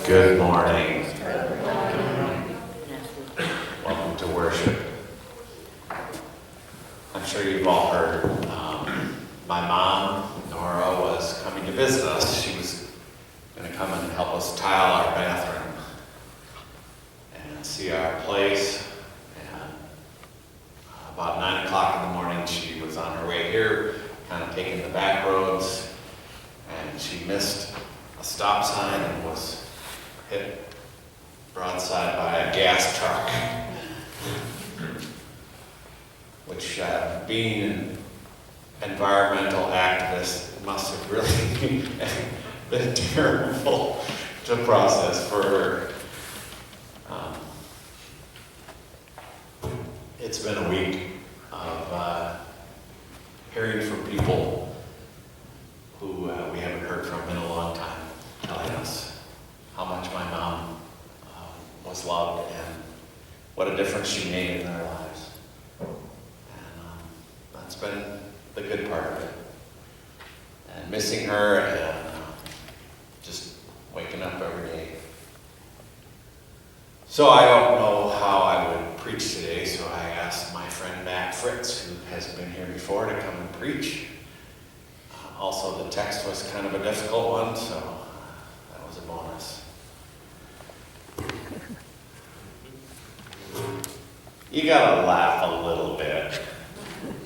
Good morning. Welcome to worship. I'm sure you've all heard my mom, Nora, was coming to visit us. She was going to come and help us tile our bathroom and see our place. And about 9 o'clock in the morning, she was on her way here, kind of taking the back roads, and she missed a stop sign and was hit broadside by a gas truck, which being an environmental activist must have really been terrible to process for her. It's been a week of hearing from people who we haven't heard from in a long time, telling us how much my mom was loved and what a difference she made in their lives. And that's been the good part of it. And missing her and just waking up every day. So I don't know how I would preach today, so I asked my friend Matt Fritz, who has been here before, to come and preach. Also, the text was kind of a difficult one, so that was a bonus. You gotta laugh a little bit.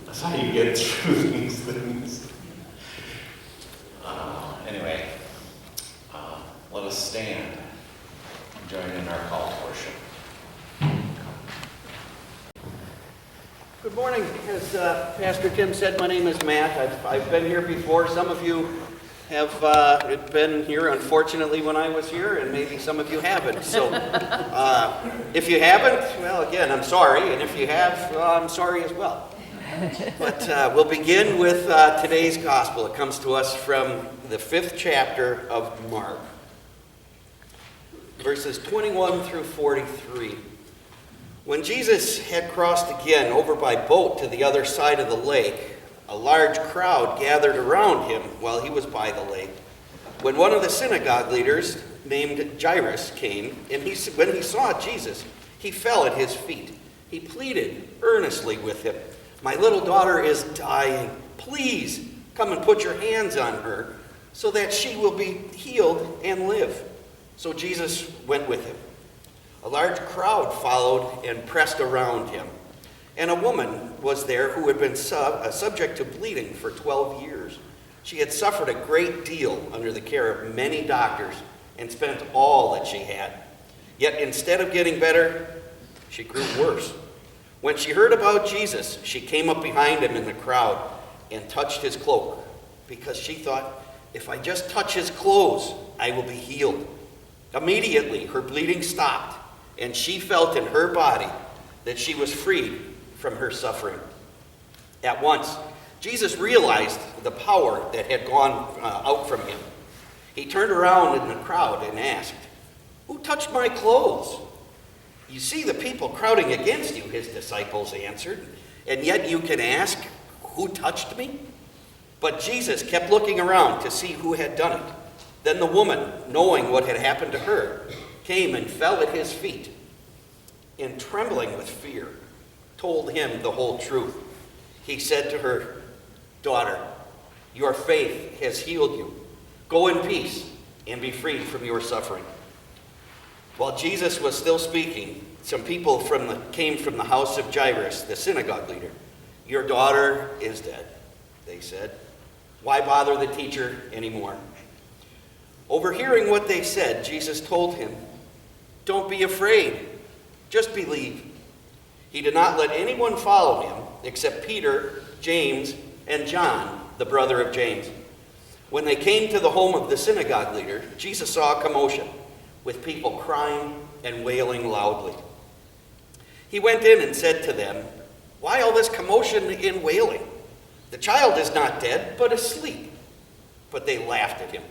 That's how you get through these things. Anyway, let us stand and join in our call to worship. Good morning. As Pastor Tim said, my name is Matt. I've been here before. Some of you have been here, unfortunately, when I was here, and maybe some of you haven't. So if you haven't, well, again, I'm sorry. And if you have, well, I'm sorry as well. But we'll begin with today's gospel. It comes to us from the 5th chapter of Mark, verses 21 through 43. When Jesus had crossed again over by boat to the other side of the lake, a large crowd gathered around him while he was by the lake. When one of the synagogue leaders named Jairus came, and when he saw Jesus, he fell at his feet. He pleaded earnestly with him, "My little daughter is dying. Please come and put your hands on her so that she will be healed and live." So Jesus went with him. A large crowd followed and pressed around him. And a woman was there who had been subject to bleeding for 12 years. She had suffered a great deal under the care of many doctors and spent all that she had. Yet instead of getting better, she grew worse. When she heard about Jesus, she came up behind him in the crowd and touched his cloak, because she thought, "If I just touch his clothes, I will be healed." Immediately, her bleeding stopped, and she felt in her body that she was freed from her suffering. At once, Jesus realized the power that had gone out from him. He turned around in the crowd and asked, "Who touched my clothes?" "You see the people crowding against you," his disciples answered, "and yet you can ask, 'Who touched me?'" But Jesus kept looking around to see who had done it. Then the woman, knowing what had happened to her, came and fell at his feet, and trembling with fear, told him the whole truth. He said to her, "Daughter, your faith has healed you. Go in peace and be freed from your suffering." While Jesus was still speaking, some people came from the house of Jairus, the synagogue leader. "Your daughter is dead," they said. "Why bother the teacher anymore?" Overhearing what they said, Jesus told him, "Don't be afraid, just believe." He did not let anyone follow him except Peter, James, and John, the brother of James. When they came to the home of the synagogue leader, Jesus saw a commotion, with people crying and wailing loudly. He went in and said to them, "Why all this commotion and wailing? The child is not dead, but asleep." But they laughed at him.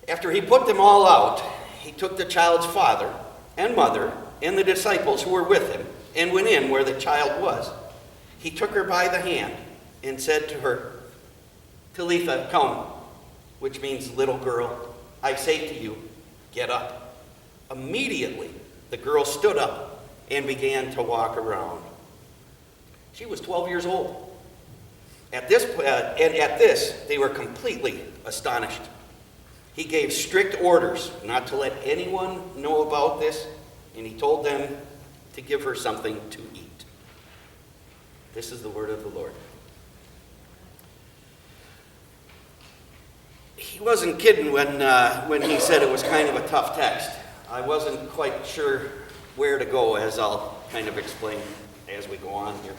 After he put them all out, he took the child's father and mother and the disciples who were with him and went in where the child was. He took her by the hand and said to her, "Talitha, come," which means, "Little girl, I say to you, "Get up." Immediately, the girl stood up and began to walk around. She was 12 years old. At this, they were completely astonished. He gave strict orders not to let anyone know about this, and he told them to give her something to eat. This is the word of the Lord. He wasn't kidding when he said it was kind of a tough text. I wasn't quite sure where to go, as I'll kind of explain as we go on here.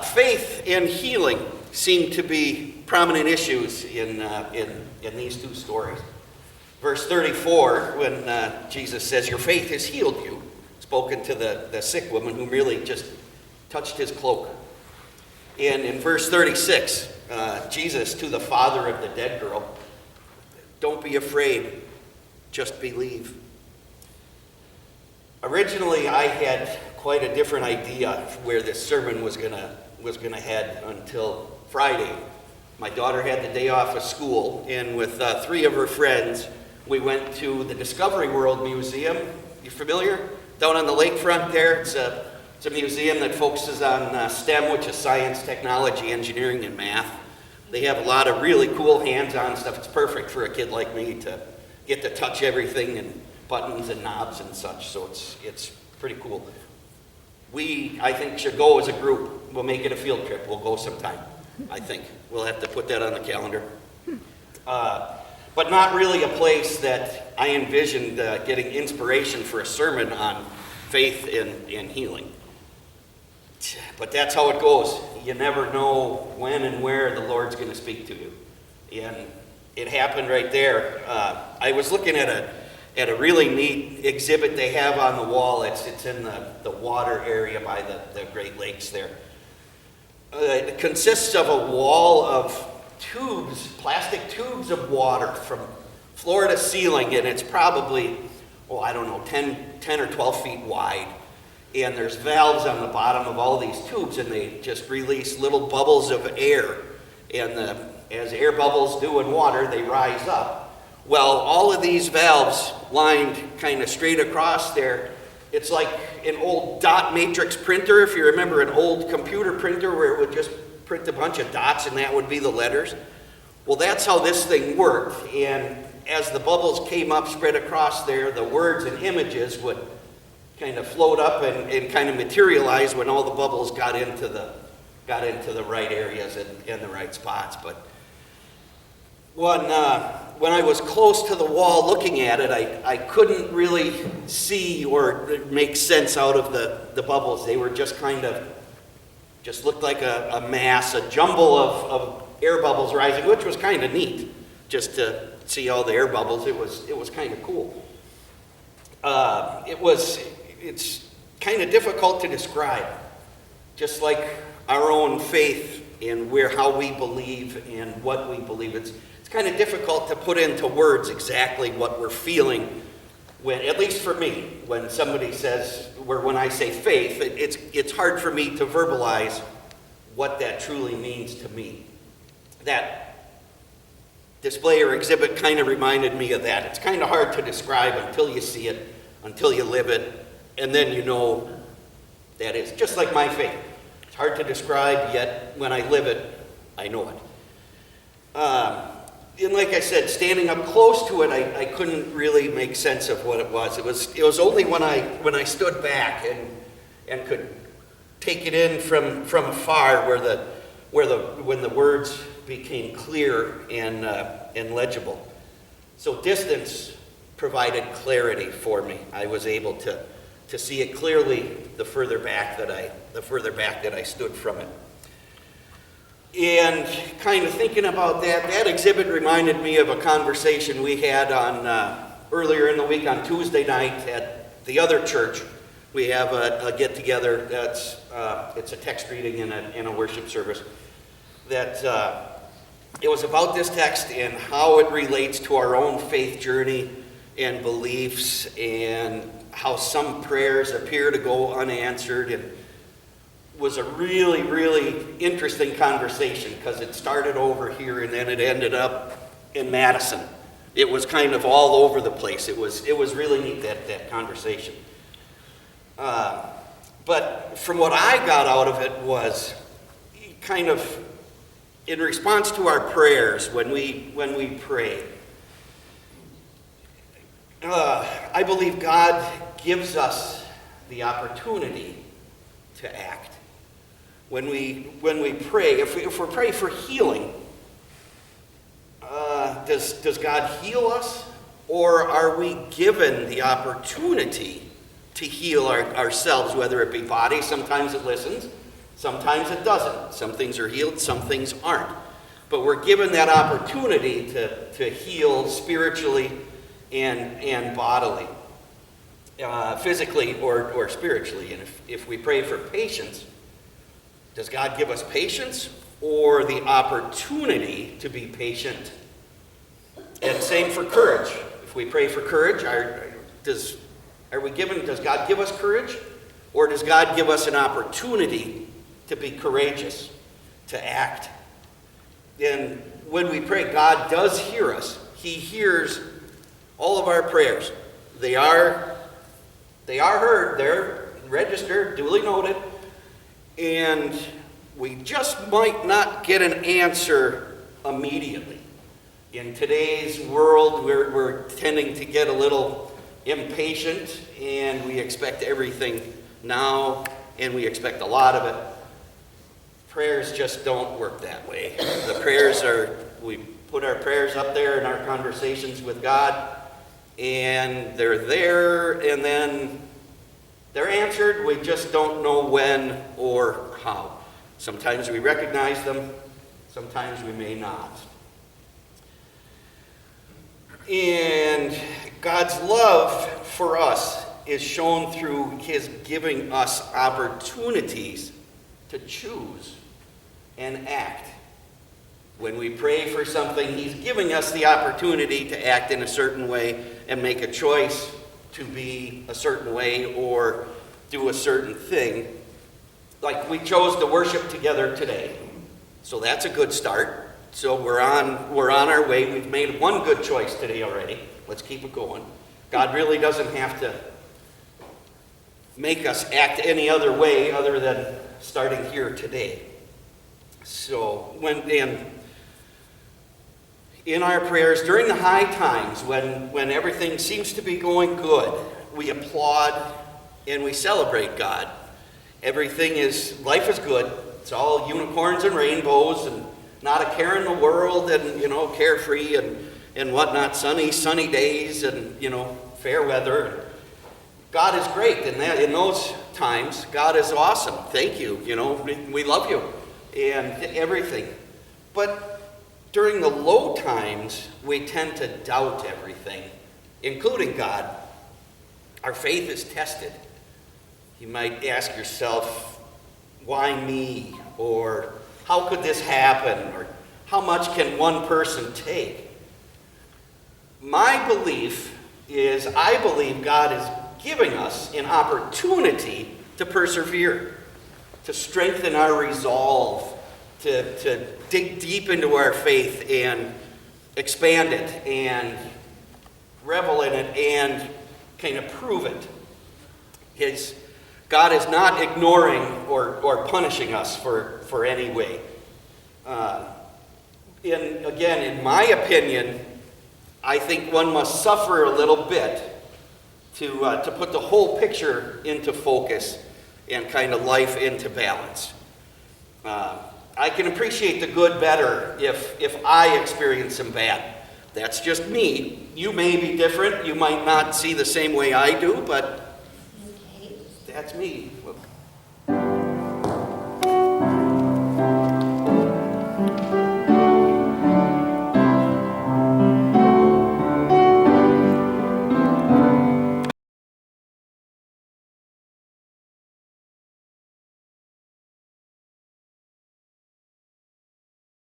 Faith and healing seem to be prominent issues in these two stories. Verse 34, when Jesus says, "Your faith has healed you," spoken to the sick woman who merely just touched his cloak. And in verse 36, Jesus to the father of the dead girl, "Don't be afraid, just believe." Originally, I had quite a different idea of where this sermon was gonna head until Friday. My daughter had the day off of school, and with 3 of her friends, we went to the Discovery World Museum. You familiar? Down on the lakefront there. It's a museum that focuses on STEM, which is science, technology, engineering, and math. They have a lot of really cool hands-on stuff. It's perfect for a kid like me to get to touch everything and buttons and knobs and such, so it's pretty cool. We, I think, should go as a group. We'll make it a field trip. We'll go sometime, I think. We'll have to put that on the calendar. But not really a place that I envisioned getting inspiration for a sermon on faith and healing. But that's how it goes. You never know when and where the Lord's going to speak to you. And it happened right there. I was looking at a really neat exhibit they have on the wall. It's in the water area by the Great Lakes there. It consists of a wall of tubes, plastic tubes of water from floor to ceiling, and it's probably, 10 or 12 feet wide. And there's valves on the bottom of all these tubes, and they just release little bubbles of air. And as air bubbles do in water, they rise up. Well, all of these valves lined kind of straight across there, it's like an old dot matrix printer, if you remember an old computer printer where it would just print a bunch of dots and that would be the letters. Well, that's how this thing worked. And as the bubbles came up, spread across there, the words and images would kind of float up and kind of materialize when all the bubbles got into the right areas and the right spots. But when I was close to the wall looking at it, I couldn't really see or make sense out of the bubbles. They were just just looked like a mass, a jumble of air bubbles rising, which was kind of neat, just to see all the air bubbles. It was kind of cool. It's kind of difficult to describe, just like our own faith and how we believe and what we believe. It's kind of difficult to put into words exactly what we're feeling when, at least for me, when somebody says, when I say faith, it's hard for me to verbalize what that truly means to me. That display or exhibit kind of reminded me of that. It's kind of hard to describe until you see it, until you live it, and then you know that is. Just like my faith. It's hard to describe, yet when I live it, I know it. And like I said, standing up close to it, I couldn't really make sense of what it was. It was only when I stood back and could take it in from afar when the words became clear and legible. So distance provided clarity for me. I was able to see it clearly the further back that I stood from it. And kind of thinking about that exhibit reminded me of a conversation we had earlier in the week on Tuesday night at the other church. We have a get-together it's a text reading and a worship service. It was about this text and how it relates to our own faith journey and beliefs, and how some prayers appear to go unanswered. And was a really, really interesting conversation because it started over here and then it ended up in Madison it was kind of all over the place. It was really neat, that conversation. But from what I got out of it was kind of in response to our prayers when we pray. I believe God gives us the opportunity to act. When we pray, if we're praying for healing, does God heal us, or are we given the opportunity to heal ourselves, whether it be body? Sometimes it listens, sometimes it doesn't. Some things are healed, some things aren't. But we're given that opportunity to heal spiritually and bodily, physically or spiritually. And if we pray for patience, does God give us patience or the opportunity to be patient? And same for courage. If we pray for courage, does God give us courage, or does God give us an opportunity to be courageous, to act? And when we pray, God does hear us. He hears all of our prayers. They are heard. They're registered, duly noted. And we just might not get an answer immediately. In today's world, we're tending to get a little impatient, and we expect everything now, and we expect a lot of it. Prayers just don't work that way. We put our prayers up there in our conversations with God, and they're there, and then they're answered. We just don't know when or how. Sometimes we recognize them, sometimes we may not. And God's love for us is shown through His giving us opportunities to choose and act. When we pray for something, He's giving us the opportunity to act in a certain way and make a choice to be a certain way or do a certain thing. Like we chose to worship together today. So that's a good start. So we're on our way. We've made one good choice today already. Let's keep it going. God really doesn't have to make us act any other way other than starting here today. So in our prayers, during the high times, when everything seems to be going good, we applaud and we celebrate God. Life is good. It's all unicorns and rainbows and not a care in the world and, carefree and whatnot, sunny days and, fair weather. God is great. And in those times, God is awesome. Thank you. We love you and everything. But during the low times, we tend to doubt everything, including God. Our faith is tested. You might ask yourself, why me? Or how could this happen? Or how much can one person take? My belief is I believe God is giving us an opportunity to persevere, to strengthen our resolve, to dig deep into our faith and expand it and revel in it and kind of prove it. God is not ignoring or punishing us for any way. In my opinion, I think one must suffer a little bit to put the whole picture into focus and kind of life into balance. I can appreciate the good better if I experience some bad. That's just me. You may be different. You might not see the same way I do, but that's me.